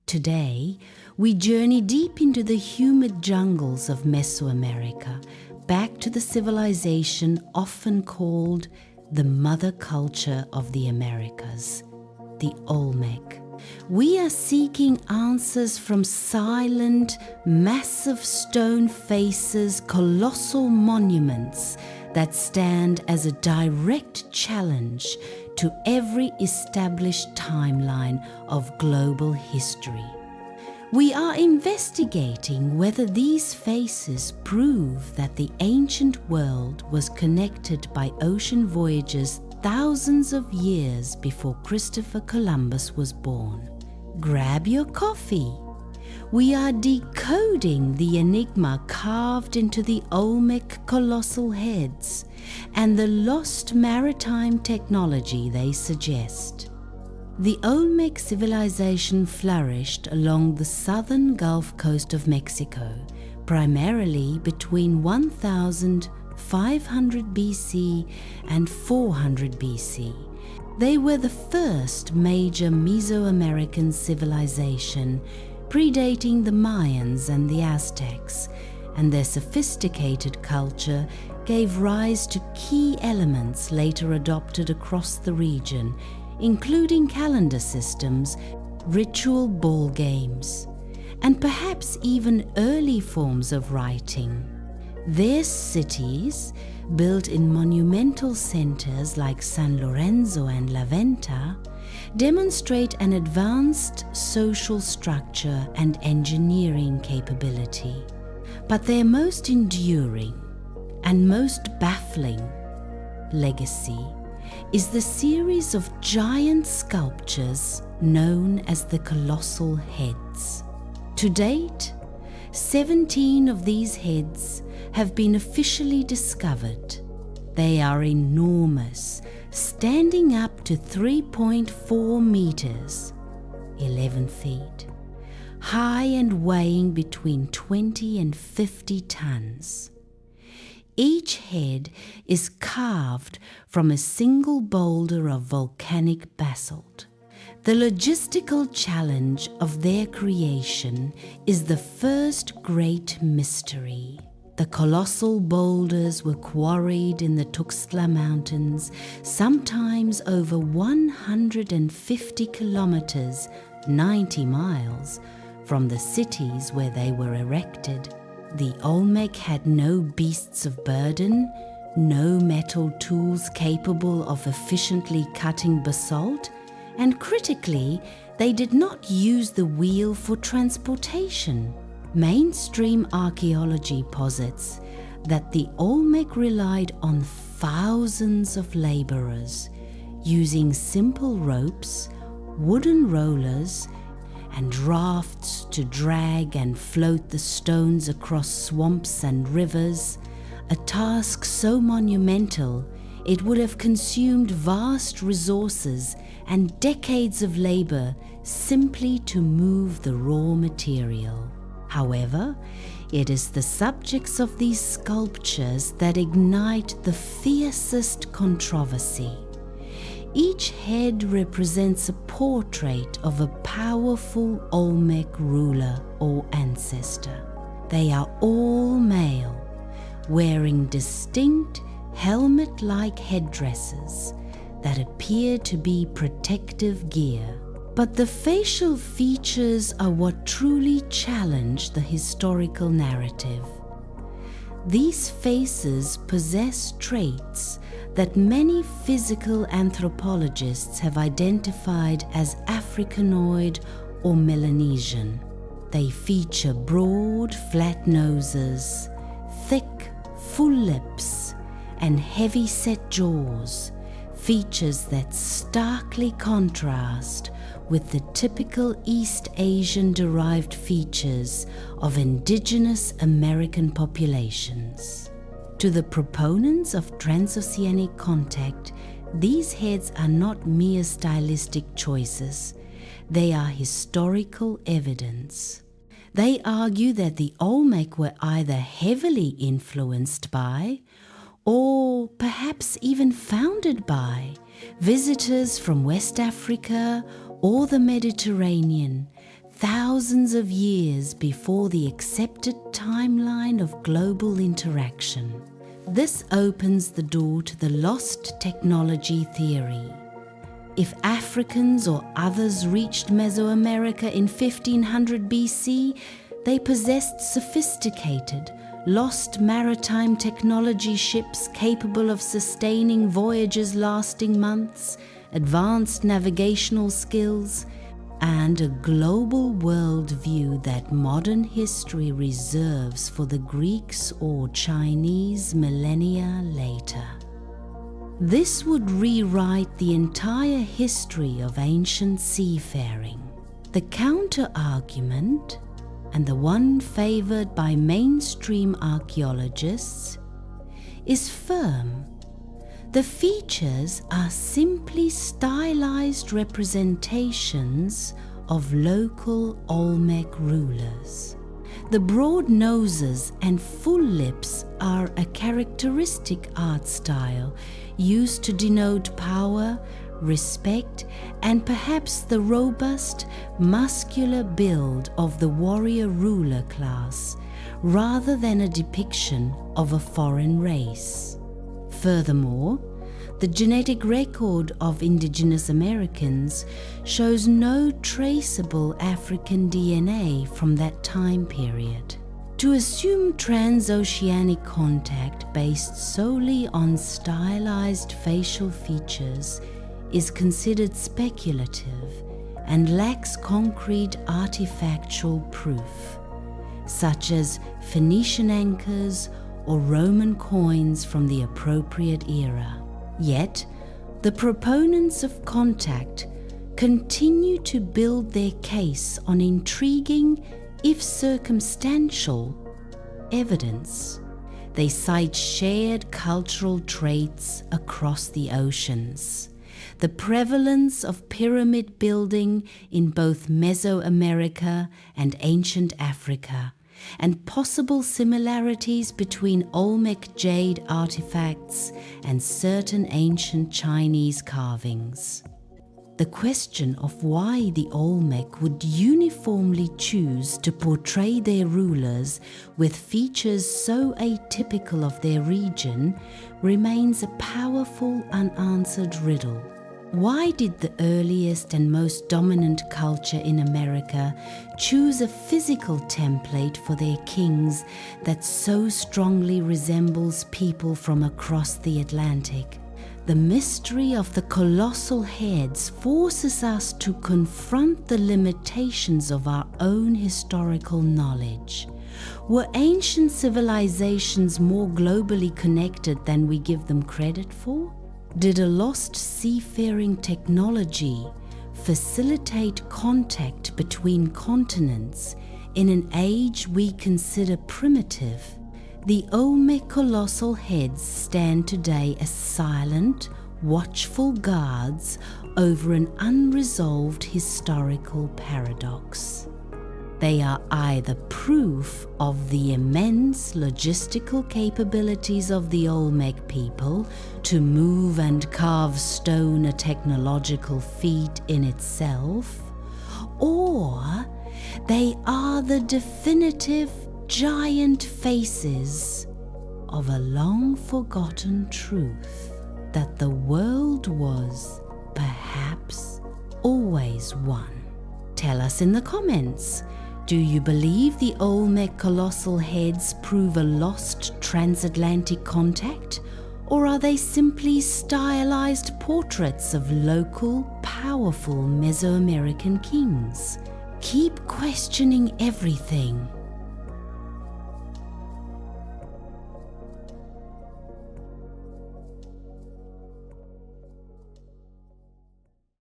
Today, we journey deep into the humid jungles of Mesoamerica, back to the civilization often called the mother culture of the Americas, the Olmec. We are seeking answers from silent, massive stone faces, colossal monuments that stand as a direct challenge to every established timeline of global history. We are investigating whether these faces prove that the ancient world was connected by ocean voyages thousands of years before Christopher Columbus was born. Grab your coffee. We are decoding the enigma carved into the Olmec Colossal Heads and the lost maritime technology they suggest. The Olmec civilization flourished along the southern Gulf Coast of Mexico, primarily between 1500 BC and 400 BC. They were the first major Mesoamerican civilization, predating the Mayans and the Aztecs, and their sophisticated culture gave rise to key elements later adopted across the region, including calendar systems, ritual ball games, and perhaps even early forms of writing. Their cities, built in monumental centers like San Lorenzo and La Venta, demonstrate an advanced social structure and engineering capability. But their most enduring and most baffling legacy is the series of giant sculptures known as the Colossal Heads. To date, 17 of these heads have been officially discovered. They are enormous, standing up to 3.4 meters, 11 feet, high and weighing between 20 and 50 tons. Each head is carved from a single boulder of volcanic basalt. The logistical challenge of their creation is the first great mystery. The colossal boulders were quarried in the Tuxtla Mountains, sometimes over 150 kilometers, 90 miles, from the cities where they were erected. The Olmec had no beasts of burden, no metal tools capable of efficiently cutting basalt, and critically, they did not use the wheel for transportation. Mainstream archaeology posits that the Olmec relied on thousands of laborers, using simple ropes, wooden rollers, and rafts to drag and float the stones across swamps and rivers, a task so monumental it would have consumed vast resources and decades of labor simply to move the raw material. However, it is the subjects of these sculptures that ignite the fiercest controversy. Each head represents a portrait of a powerful Olmec ruler or ancestor. They are all male, wearing distinct helmet-like headdresses that appear to be protective gear. But the facial features are what truly challenge the historical narrative. These faces possess traits that many physical anthropologists have identified as Africanoid or Melanesian. They feature broad, flat noses, thick, full lips, and heavy-set jaws, features that starkly contrast with the typical East Asian-derived features of indigenous American populations. To the proponents of transoceanic contact, these heads are not mere stylistic choices. They are historical evidence. They argue that the Olmec were either heavily influenced by, or perhaps even founded by, visitors from West Africa or the Mediterranean, thousands of years before the accepted timeline of global interaction. This opens the door to the lost technology theory. If Africans or others reached Mesoamerica in 1500 BC, they possessed sophisticated, lost maritime technology ships capable of sustaining voyages lasting months, advanced navigational skills, and a global worldview that modern history reserves for the Greeks or Chinese millennia later. This would rewrite the entire history of ancient seafaring. The counter-argument, and the one favored by mainstream archaeologists, is firm. The features are simply stylized representations of local Olmec rulers. The broad noses and full lips are a characteristic art style used to denote power, respect, and perhaps the robust, muscular build of the warrior ruler class, rather than a depiction of a foreign race. Furthermore, the genetic record of indigenous Americans shows no traceable African DNA from that time period. To assume transoceanic contact based solely on stylized facial features is considered speculative and lacks concrete artifactual proof, such as Phoenician anchors or Roman coins from the appropriate era. Yet, the proponents of contact continue to build their case on intriguing, if circumstantial, evidence. They cite shared cultural traits across the oceans, the prevalence of pyramid building in both Mesoamerica and ancient Africa, and possible similarities between Olmec jade artifacts and certain ancient Chinese carvings. The question of why the Olmec would uniformly choose to portray their rulers with features so atypical of their region remains a powerful unanswered riddle. Why did the earliest and most dominant culture in America choose a physical template for their kings that so strongly resembles people from across the Atlantic? The mystery of the colossal heads forces us to confront the limitations of our own historical knowledge. Were ancient civilizations more globally connected than we give them credit for? Did a lost seafaring technology facilitate contact between continents in an age we consider primitive? The Olmec Colossal Heads stand today as silent, watchful guards over an unresolved historical paradox. They are either proof of the immense logistical capabilities of the Olmec people to move and carve stone, a technological feat in itself, or they are the definitive giant faces of a long-forgotten truth that the world was, perhaps, always one. Tell us in the comments. Do you believe the Olmec Colossal Heads prove a lost transatlantic contact, or are they simply stylized portraits of local, powerful Mesoamerican kings? Keep questioning everything.